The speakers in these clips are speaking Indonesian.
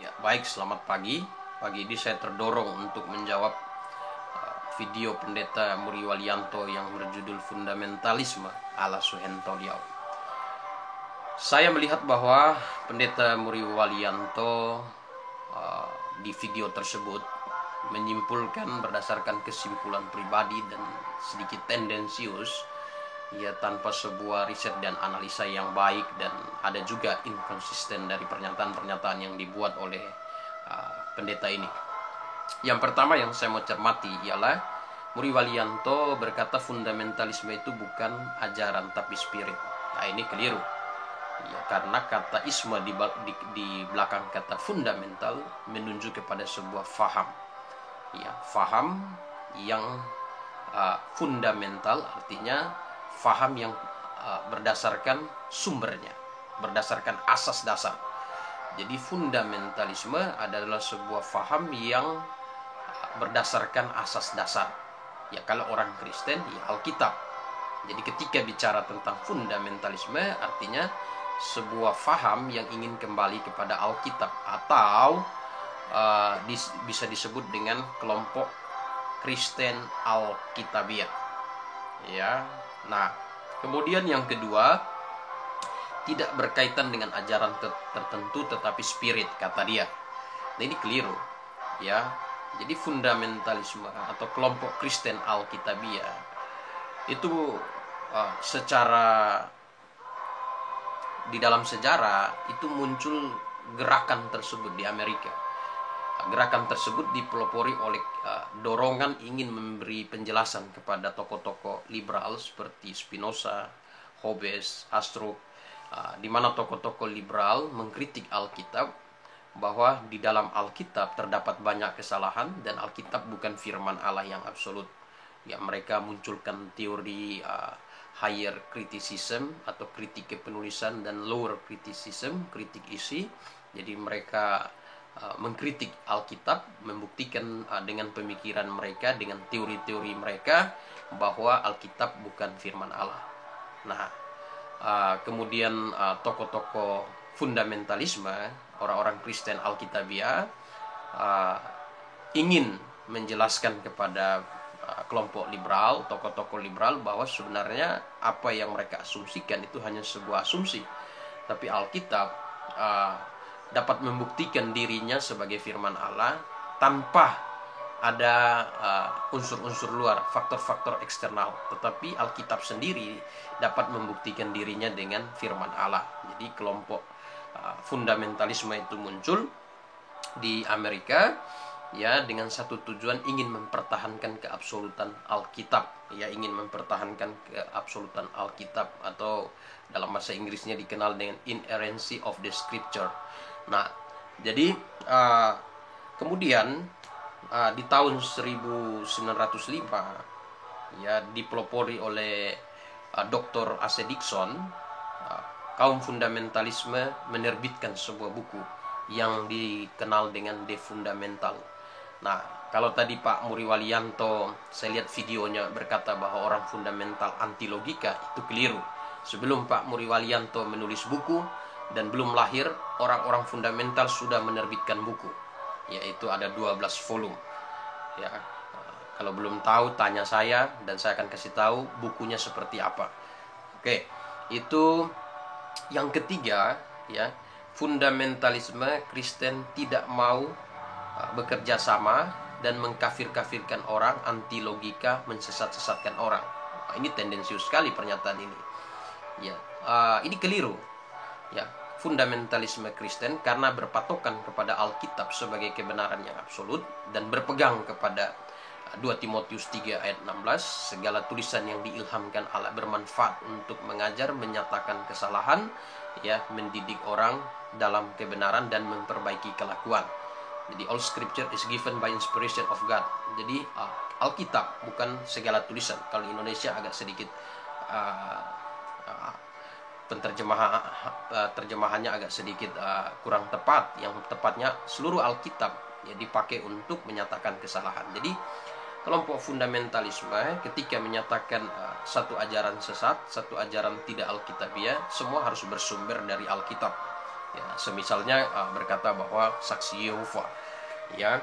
Ya, baik, selamat pagi. Pagi ini saya terdorong untuk menjawab video pendeta Muri Walianto yang berjudul Fundamentalisme ala Suhento Liao. Saya melihat bahwa pendeta Muri Walianto di video tersebut menyimpulkan berdasarkan kesimpulan pribadi dan sedikit tendensius, ya, tanpa sebuah riset dan analisa yang baik, dan ada juga inkonsisten dari pernyataan-pernyataan yang dibuat oleh pendeta ini. Yang pertama yang saya mau cermati ialah Muri Walianto berkata fundamentalisme itu bukan ajaran tapi spirit. Nah, ini keliru. Ya, karena kata isme di belakang kata fundamental menunjuk kepada sebuah faham. Ya, faham yang fundamental artinya faham yang berdasarkan sumbernya, berdasarkan asas dasar. Jadi fundamentalisme adalah sebuah faham yang berdasarkan asas dasar. Ya, kalau orang Kristen ya Alkitab. Jadi ketika bicara tentang fundamentalisme artinya sebuah faham yang ingin kembali kepada Alkitab, atau bisa disebut dengan kelompok Kristen Alkitabiah. Ya. Nah, kemudian yang kedua, tidak berkaitan dengan ajaran tertentu tetapi spirit, kata dia. Nah, ini keliru. Ya. Jadi fundamentalisme atau kelompok Kristen Alkitabiah itu secara di dalam sejarah itu muncul gerakan tersebut di Amerika. Gerakan tersebut dipelopori oleh dorongan ingin memberi penjelasan kepada tokoh-tokoh liberal seperti Spinoza, Hobbes, Astrup, di mana tokoh-tokoh liberal mengkritik Alkitab bahwa di dalam Alkitab terdapat banyak kesalahan dan Alkitab bukan firman Allah yang absolut. Ya, mereka munculkan teori higher criticism atau kritik kepenulisan dan lower criticism, kritik isi. Jadi mereka mengkritik Alkitab, membuktikan dengan pemikiran mereka, dengan teori-teori mereka bahwa Alkitab bukan firman Allah. Nah, kemudian tokoh-tokoh fundamentalisme, orang-orang Kristen Alkitabiah ingin menjelaskan kepada kelompok liberal, tokoh-tokoh liberal, bahwa sebenarnya apa yang mereka asumsikan itu hanya sebuah asumsi, tapi Alkitab dapat membuktikan dirinya sebagai firman Allah tanpa ada unsur-unsur luar, faktor-faktor eksternal. Tetapi Alkitab sendiri dapat membuktikan dirinya dengan firman Allah. Jadi kelompok fundamentalisme itu muncul di Amerika, ya, dengan satu tujuan, ingin mempertahankan keabsolutan Alkitab. Ya, ingin mempertahankan keabsolutan Alkitab, atau dalam bahasa Inggrisnya dikenal dengan inerrancy of the scripture. Nah, jadi kemudian di tahun 1905, ya, dipelopori oleh Dr. A.C. Dixon, kaum fundamentalisme menerbitkan sebuah buku yang dikenal dengan The Fundamental. Nah, kalau tadi Pak Muri Walianto, saya lihat videonya, berkata bahwa orang fundamental anti logika, itu keliru. Sebelum Pak Muri Walianto menulis buku dan belum lahir, orang-orang fundamental sudah menerbitkan buku, yaitu ada 12 volume. Ya, kalau belum tahu tanya saya dan saya akan kasih tahu bukunya seperti apa. Oke, itu yang ketiga, ya. Fundamentalisme Kristen tidak mau bekerja sama dan mengkafir-kafirkan orang, anti logika, mensesat-sesatkan orang. Nah, ini tendensius sekali pernyataan ini. Ya, ini keliru. Ya, fundamentalisme Kristen karena berpatokan kepada Alkitab sebagai kebenaran yang absolut dan berpegang kepada 2 Timotius 3 ayat 16, segala tulisan yang diilhamkan Allah bermanfaat untuk mengajar, menyatakan kesalahan, ya, mendidik orang dalam kebenaran dan memperbaiki kelakuan. Jadi all scripture is given by inspiration of God. Jadi Alkitab bukan segala tulisan. Kalau Indonesia agak sedikit terjemahannya agak sedikit kurang tepat. Yang tepatnya seluruh Alkitab ya dipakai untuk menyatakan kesalahan. Jadi kelompok fundamentalisme ketika menyatakan satu ajaran sesat, satu ajaran tidak Alkitabiah, semua harus bersumber dari Alkitab. Ya, semisalnya berkata bahwa saksi Yehova, ya,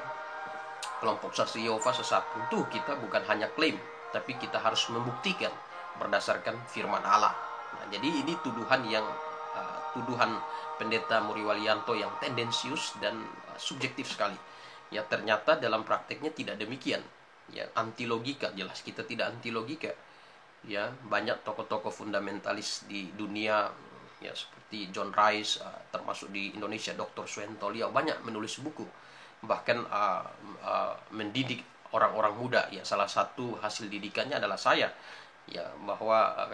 kelompok saksi Yehova sesat. Tentu kita bukan hanya klaim, tapi kita harus membuktikan berdasarkan firman Allah. Nah, jadi ini tuduhan pendeta Muriwalianto yang tendensius dan subjektif sekali. Ya, ternyata dalam prakteknya tidak demikian. Ya, anti logika, jelas kita tidak anti logika. Ya, banyak tokoh-tokoh fundamentalis di dunia, ya, seperti John Rice, termasuk di Indonesia Dr. Suhentolia, banyak menulis buku, bahkan mendidik orang-orang muda. Ya, salah satu hasil didikannya adalah saya, ya, bahwa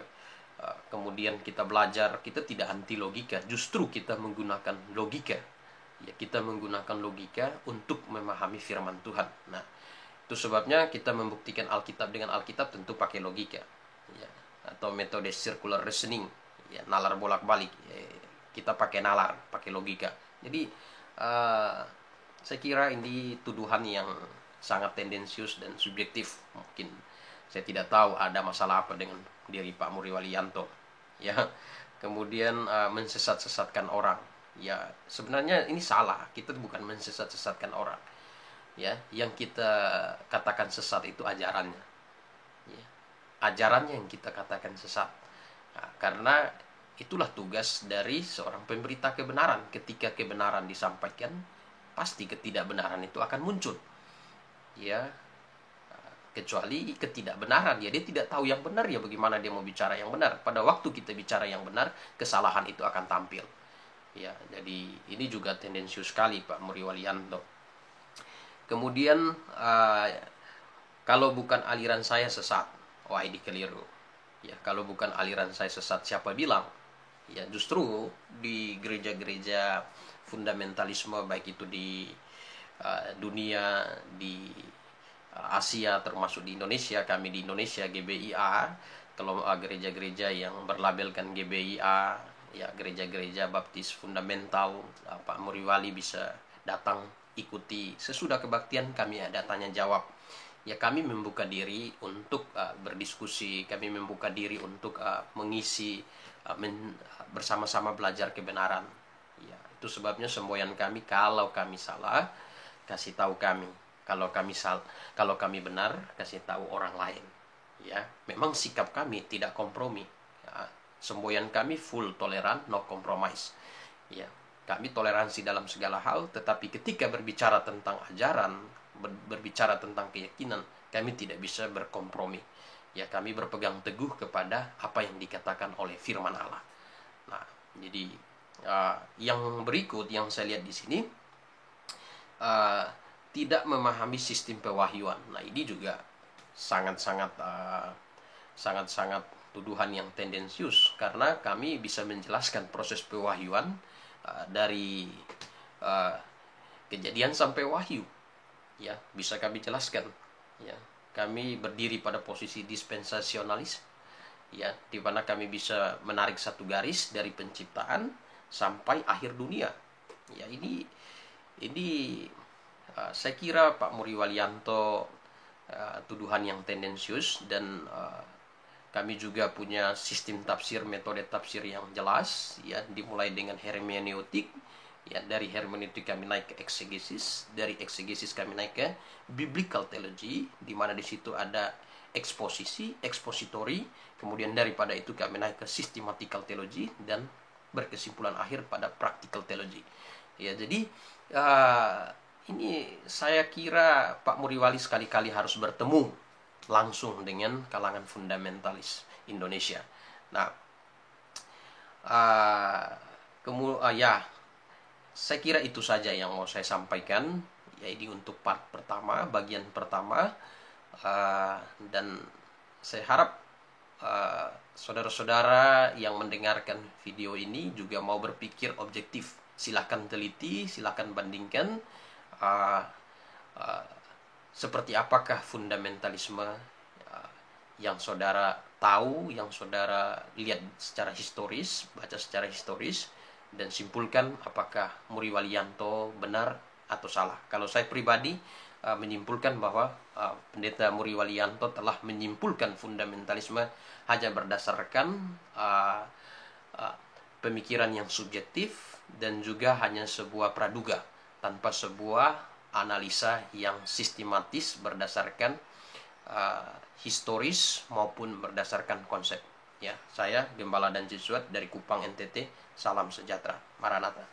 kemudian kita belajar, kita tidak anti logika, justru kita menggunakan logika. Ya, kita menggunakan logika untuk memahami firman Tuhan. Nah, itu sebabnya kita membuktikan Alkitab dengan Alkitab tentu pakai logika, ya, atau metode circular reasoning, ya, nalar bolak-balik, ya, kita pakai nalar, pakai logika. Jadi saya kira ini tuduhan yang sangat tendensius dan subjektif. Mungkin saya tidak tahu ada masalah apa dengan diri Pak Muriwalianto, ya. Kemudian mensesat-sesatkan orang, ya, sebenarnya ini salah. Kita bukan mensesat-sesatkan orang, ya. Yang kita katakan sesat itu ajarannya, ya. Ajarannya yang kita katakan sesat. Nah, karena itulah tugas dari seorang pemberita kebenaran. Ketika kebenaran disampaikan, pasti ketidakbenaran itu akan muncul, ya. Kecuali ketidakbenaran, ya, dia tidak tahu yang benar, ya bagaimana dia mau bicara yang benar. Pada waktu kita bicara yang benar, kesalahan itu akan tampil, ya. Jadi ini juga tendensius sekali Pak Muriwalianto. Kemudian kalau bukan aliran saya sesat, wah, ini keliru, ya. Kalau bukan aliran saya sesat, siapa bilang? Ya, justru di gereja-gereja fundamentalisme, baik itu di dunia, di Asia, termasuk di Indonesia, kami di Indonesia GBIA, kalau gereja-gereja yang berlabelkan GBIA, ya, gereja-gereja baptis fundamental, Pak Muriwali bisa datang ikuti sesudah kebaktian kami ada tanya jawab. Ya, kami membuka diri untuk berdiskusi, kami membuka diri untuk mengisi, bersama-sama belajar kebenaran. Ya, itu sebabnya semboyan kami, kalau kami salah, kasih tahu kami. Kalau kami benar, kasih tahu orang lain. Ya, memang sikap kami tidak kompromi. Ya, semboyan kami full toleran, no compromise. Ya, kami toleransi dalam segala hal, tetapi ketika berbicara tentang ajaran, berbicara tentang keyakinan, kami tidak bisa berkompromi. Ya, kami berpegang teguh kepada apa yang dikatakan oleh firman Allah. Nah, jadi yang berikut yang saya lihat di sini, tidak memahami sistem pewahyuan. Nah, ini juga sangat-sangat tuduhan yang tendensius, karena kami bisa menjelaskan proses pewahyuan dari kejadian sampai wahyu, ya, bisa kami jelaskan, ya. Kami berdiri pada posisi dispensasionalis, ya, di mana kami bisa menarik satu garis dari penciptaan sampai akhir dunia. Ya, ini saya kira Pak Muriwalianto tuduhan yang tendensius, dan kami juga punya sistem tafsir, metode tafsir yang jelas, ya, dimulai dengan hermeneutik, ya, dari hermeneutik kami naik ke eksegesis, dari eksegesis kami naik ke biblical theology, di mana di situ ada eksposisi, expository, kemudian daripada itu kami naik ke systematical theology, dan berkesimpulan akhir pada practical theology. Ya, jadi ini saya kira Pak Muriwali sekali-kali harus bertemu langsung dengan kalangan fundamentalis Indonesia. Nah, ya, saya kira itu saja yang mau saya sampaikan, yaitu untuk part pertama, bagian pertama, dan saya harap saudara-saudara yang mendengarkan video ini juga mau berpikir objektif. Silakan teliti, silakan bandingkan seperti apakah fundamentalisme yang saudara tahu, yang saudara lihat secara historis, baca secara historis, dan simpulkan apakah Muriwalianto benar atau salah. Kalau saya pribadi menyimpulkan bahwa pendeta Muriwalianto telah menyimpulkan fundamentalisme hanya berdasarkan pemikiran yang subjektif, dan juga hanya sebuah praduga tanpa sebuah analisa yang sistematis berdasarkan historis maupun berdasarkan konsep. Ya, saya Gembala dan Jesuat dari Kupang NTT. Salam sejahtera. Maranatha.